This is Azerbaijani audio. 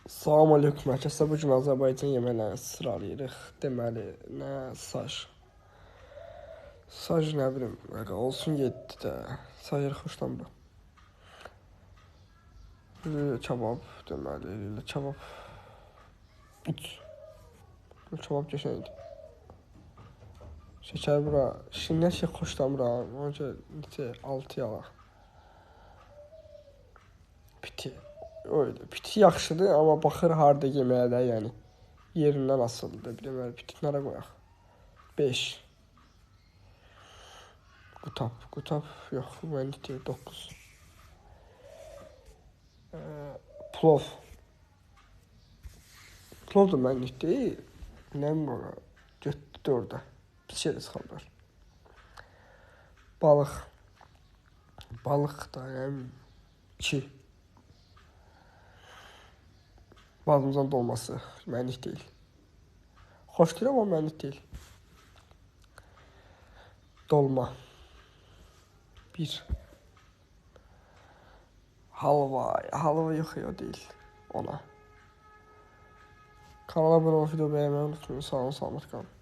Salam aleyküm hər kəsə. Bu gün Azərbaycan yeməklərini sıralayırıq. Deməli, nə saj. Saj nə bilim, olsun 7-də. Sayır xoşlamıram. Kebab, deməli, kebab 3. Bu kebab qəşəngdir. Şəkər bura, şindən şey xoşlamıram. Ona görə 6 yala. Piti. Öyle. Piti yaxşıdır, amma baxır harda yeməyə də, yəni yerindən asılıdır. Bilməli, piti nəyə qoyaq? 5. Qutab yox, mənlik deyil, 9. Plov. Plov da mənlik deyil. Nə bilim, götdü 4-ə. Biçeriz xallar. Balıq. Balıq da, yəni 2. Badımcan dolması mənlik deyil. Xoşlayıram, amma mənlik deyil. Dolma 1. Halva yox ya, o deyil. Ona. Kanala abunə olub video bəyənməyi unutmayın. Sağ olun, salamat qalın.